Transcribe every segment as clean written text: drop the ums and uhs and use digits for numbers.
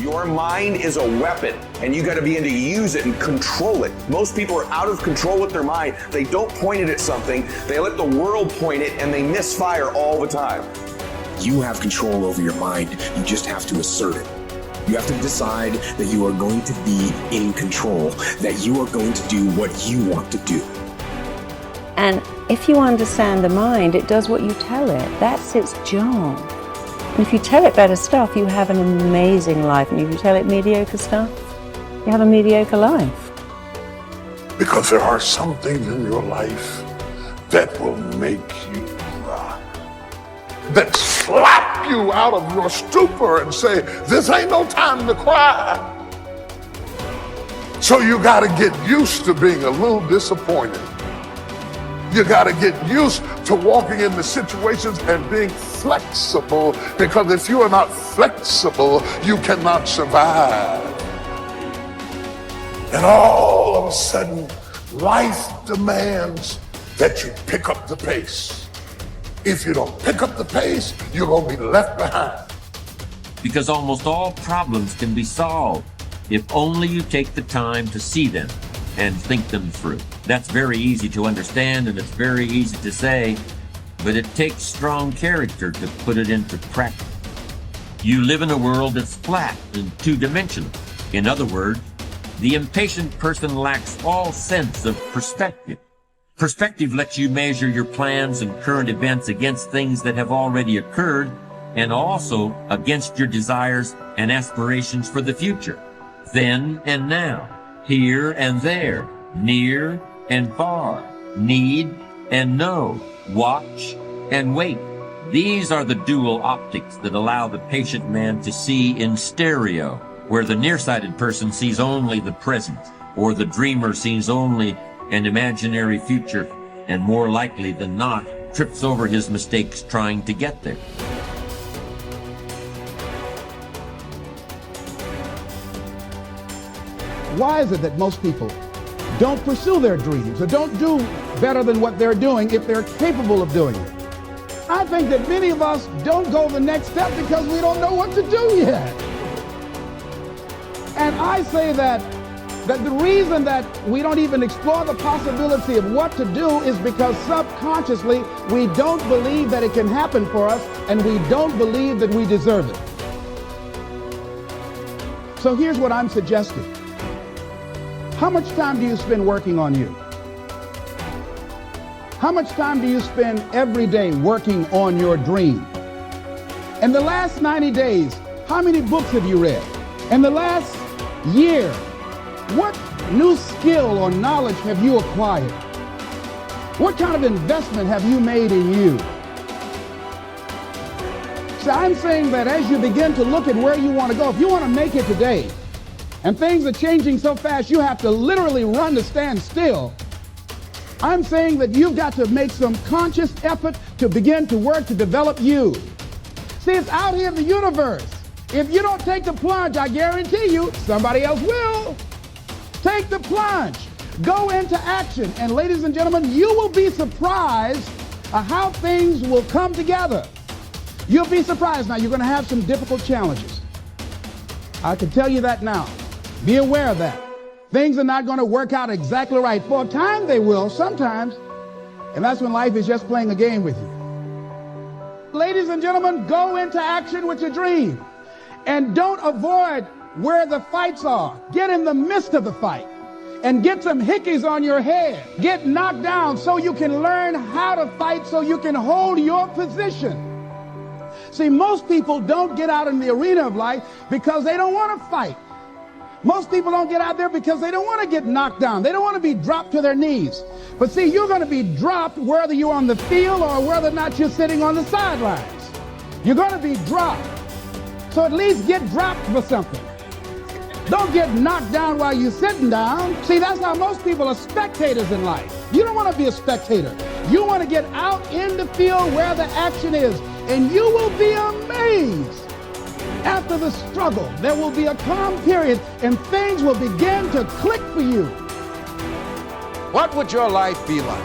Your mind is a weapon, and you got to be able to use it and control it. Most people are out of control with their mind. They don't point it at something. They let the world point it, and they misfire all the time. You have control over your mind. You just have to assert it. You have to decide that you are going to be in control, that you are going to do what you want to do. And if you understand the mind, it does what you tell it. That's its job. And if you tell it better stuff, you have an amazing life. And if you tell it mediocre stuff, you have a mediocre life. Because there are some things in your life that will make you cry, that slap you out of your stupor and say, this ain't no time to cry. So you got to get used to being a little disappointed. You got to get used to walking into situations and being flexible, because if you are not flexible, you cannot survive. And all of a sudden, life demands that you pick up the pace. If you don't pick up the pace, you're going to be left behind. Because almost all problems can be solved if only you take the time to see them and think them through. That's very easy to understand and it's very easy to say, but it takes strong character to put it into practice. You live in a world that's flat and two-dimensional. In other words, the impatient person lacks all sense of perspective. Perspective lets you measure your plans and current events against things that have already occurred and also against your desires and aspirations for the future. Then and now, here and there, near and far, need and know, watch and wait. These are the dual optics that allow the patient man to see in stereo, where the nearsighted person sees only the present, or the dreamer sees only an imaginary future, and more likely than not, trips over his mistakes trying to get there. Why is it that most people don't pursue their dreams or don't do better than what they're doing if they're capable of doing it? I think that many of us don't go the next step because we don't know what to do yet. And I say that the reason that we don't even explore the possibility of what to do is because subconsciously we don't believe that it can happen for us, and we don't believe that we deserve it. So here's what I'm suggesting. How much time do you spend working on you? How much time do you spend every day working on your dream? In the last 90 days, how many books have you read? In the last year, what new skill or knowledge have you acquired? What kind of investment have you made in you? So I'm saying that as you begin to look at where you want to go, if you want to make it today, and things are changing so fast you have to literally run to stand still, I'm saying that you've got to make some conscious effort to begin to work to develop you. See, it's out here in the universe. If you don't take the plunge, I guarantee you, somebody else will. Take the plunge. Go into action. And ladies and gentlemen, you will be surprised at how things will come together. You'll be surprised. Now, you're going to have some difficult challenges. I can tell you that now. Be aware of that. Things are not going to work out exactly right. For a time, they will, sometimes. And that's when life is just playing a game with you. Ladies and gentlemen, go into action with your dream. And don't avoid where the fights are. Get in the midst of the fight and get some hickeys on your head. Get knocked down so you can learn how to fight, so you can hold your position. See, most people don't get out in the arena of life because they don't want to fight. Most people don't get out there because they don't want to get knocked down. They don't want to be dropped to their knees. But see, you're going to be dropped whether you're on the field or whether or not you're sitting on the sidelines. You're going to be dropped. So at least get dropped for something. Don't get knocked down while you're sitting down. See, that's how most people are spectators in life. You don't want to be a spectator. You want to get out in the field where the action is. And you will be amazed. After the struggle, there will be a calm period and things will begin to click for you. What would your life be like?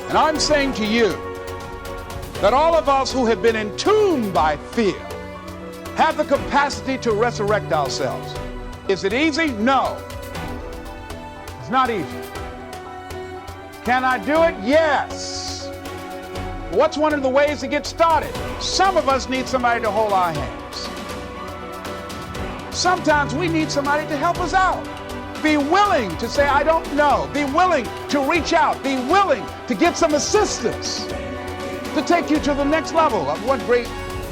And I'm saying to you that all of us who have been entombed by fear have the capacity to resurrect ourselves. Is it easy? No. It's not easy. Can I do it? Yes. What's one of the ways to get started? Some of us need somebody to hold our hands. Sometimes we need somebody to help us out. Be willing to say, I don't know. Be willing to reach out. Be willing to get some assistance to take you to the next level. One great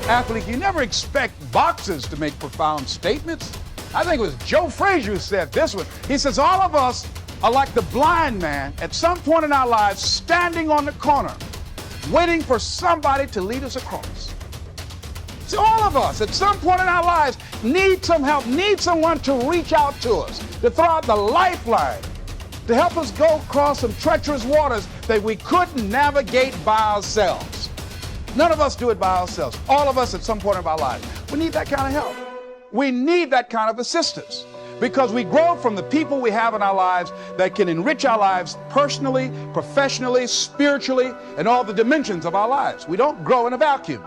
athlete, you never expect boxers to make profound statements. I think it was Joe Frazier who said this one. He says, all of us are like the blind man at some point in our lives standing on the corner, waiting for somebody to lead us across. See, all of us at some point in our lives need some help, need someone to reach out to us, to throw out the lifeline, to help us go across some treacherous waters that we couldn't navigate by ourselves. None of us do it by ourselves. All of us at some point in our lives. We need that kind of help. We need that kind of assistance because we grow from the people we have in our lives that can enrich our lives personally, professionally, spiritually, and all the dimensions of our lives. We don't grow in a vacuum.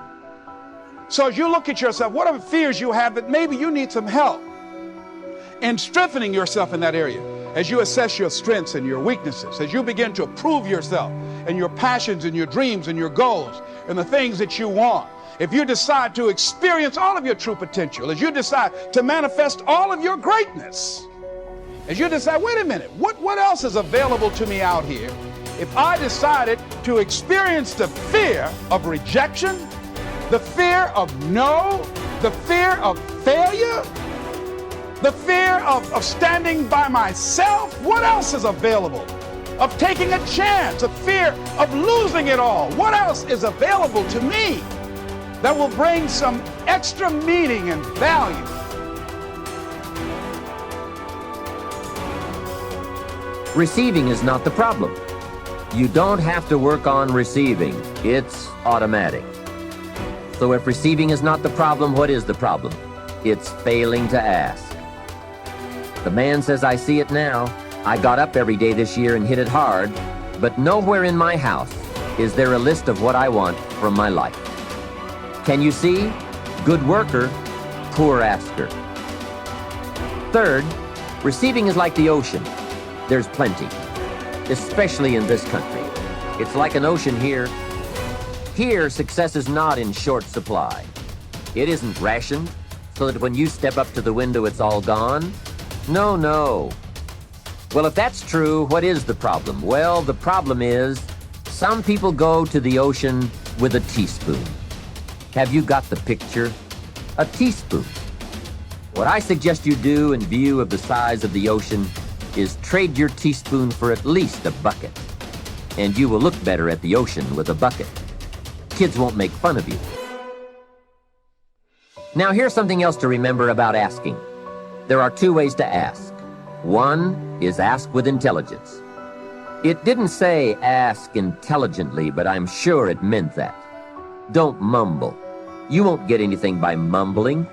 So as you look at yourself, what are the fears you have that maybe you need some help in strengthening yourself in that area? As you assess your strengths and your weaknesses, as you begin to approve yourself and your passions and your dreams and your goals and the things that you want, if you decide to experience all of your true potential, as you decide to manifest all of your greatness, as you decide, wait a minute, what else is available to me out here if I decided to experience the fear of rejection, the fear of no, the fear of failure, the fear of standing by myself? What else is available? Of taking a chance, a fear of losing it all. What else is available to me that will bring some extra meaning and value? Receiving is not the problem. You don't have to work on receiving. It's automatic. So if receiving is not the problem, what is the problem? It's failing to ask. The man says, I see it now. I got up every day this year and hit it hard, but nowhere in my house is there a list of what I want from my life. Can you see? Good worker, poor asker. Third, receiving is like the ocean. There's plenty, especially in this country. It's like an ocean here. Here, success is not in short supply. It isn't rationed so that when you step up to the window, it's all gone. No, no. Well, if that's true, what is the problem? Well, the problem is some people go to the ocean with a teaspoon. Have you got the picture? A teaspoon. What I suggest you do in view of the size of the ocean is trade your teaspoon for at least a bucket. And you will look better at the ocean with a bucket. Kids won't make fun of you. Now, here's something else to remember about asking. There are two ways to ask. One is ask with intelligence. It didn't say ask intelligently, but I'm sure it meant that. Don't mumble. You won't get anything by mumbling.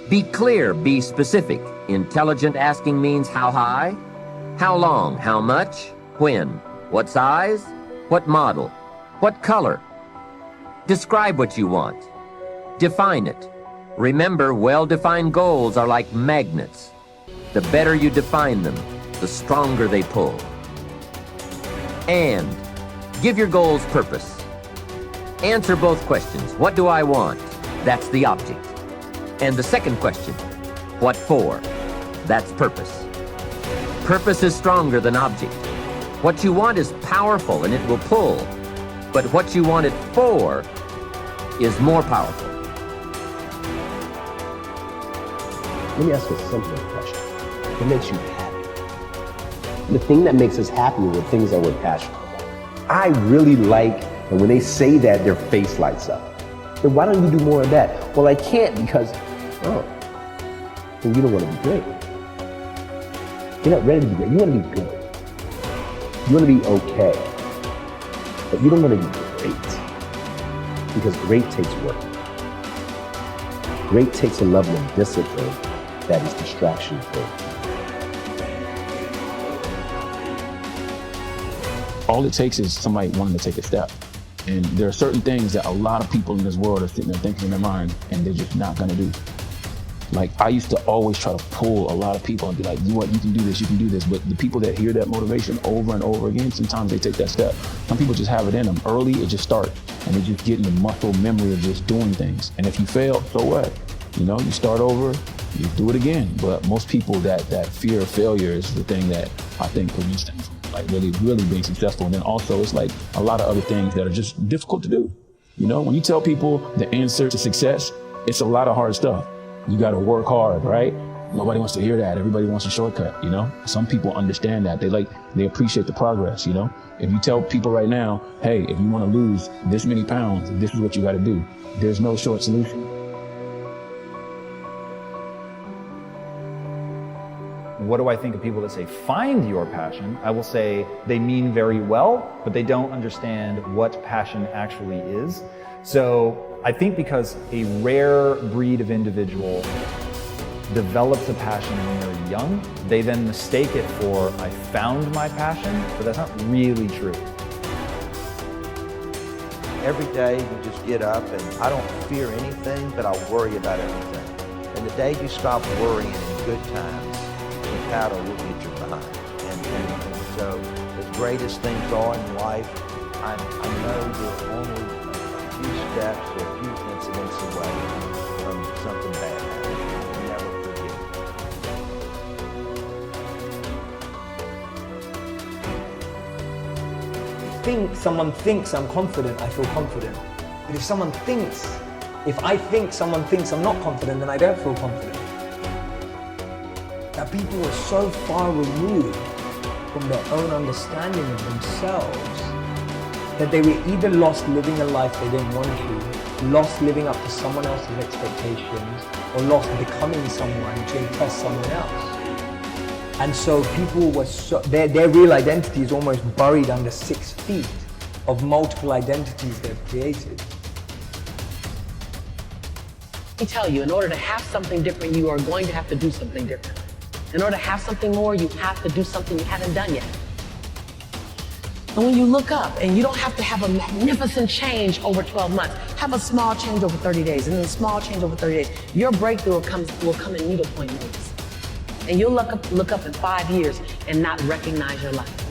Be clear, be specific. Intelligent asking means how high, how long, how much, when, what size, what model, what color. Describe what you want. Define it. Remember, well-defined goals are like magnets. The better you define them, the stronger they pull. And give your goals purpose. Answer both questions. What do I want? That's the object. And the second question, what for? That's purpose. Purpose is stronger than object. What you want is powerful and it will pull. But what you want it for is more powerful. Let me ask you a simple question. What makes you happy? The thing that makes us happy are the things that we're passionate about. I really like, and when they say that, their face lights up. Then why don't you do more of that? Well, I can't because, then you don't want to be great. You're not ready to be great. You want to be good. You want to be okay. But you don't want to be great. Because great takes work. Great takes a level of discipline that is distraction-free. All it takes is somebody wanting to take a step. And there are certain things that a lot of people in this world are sitting there thinking in their mind, and they're just not gonna do. Like, I used to always try to pull a lot of people and be like, you know what, you can do this. But the people that hear that motivation over and over again, sometimes they take that step. Some people just have it in them. Early, it just starts. And they just get in the muscle memory of just doing things. And if you fail, so what? You know, you start over, you do it again. But most people, that fear of failure is the thing that I think prevents them from like really being successful. And then also it's like a lot of other things that are just difficult to do. You know, when you tell people the answer to success, it's a lot of hard stuff. You got to work hard, right? Nobody wants to hear that. Everybody wants a shortcut, you know? Some people understand that. They appreciate the progress, you know? If you tell people right now, hey, if you want to lose this many pounds, this is what you got to do. There's no short solution. What do I think of people that say, find your passion? I will say they mean very well, but they don't understand what passion actually is. So I think because a rare breed of individual develops a passion when they're young, they then mistake it for, I found my passion, but that's not really true. Every day you just get up and I don't fear anything, but I worry about everything. And the day you stop worrying in good times, the paddle will get you behind. And so the greatest things are in life, I know you're only a few steps or a few incidents away from something bad happening. Never forget. Someone thinks I'm confident, I feel confident. But if I think someone thinks I'm not confident, then I don't feel confident. That people are so far removed from their own understanding of themselves that they were either lost living a life they didn't want to, lost living up to someone else's expectations, or lost becoming someone to impress someone else. And so people were their real identity is almost buried under 6 feet of multiple identities they've created. I tell you, in order to have something different, you are going to have to do something different. In order to have something more, you have to do something you haven't done yet. And when you look up, and you don't have to have a magnificent change over 12 months, have a small change over 30 days, and then a small change over 30 days, your breakthrough will come in needlepoint moves. And you'll look up in 5 years and not recognize your life.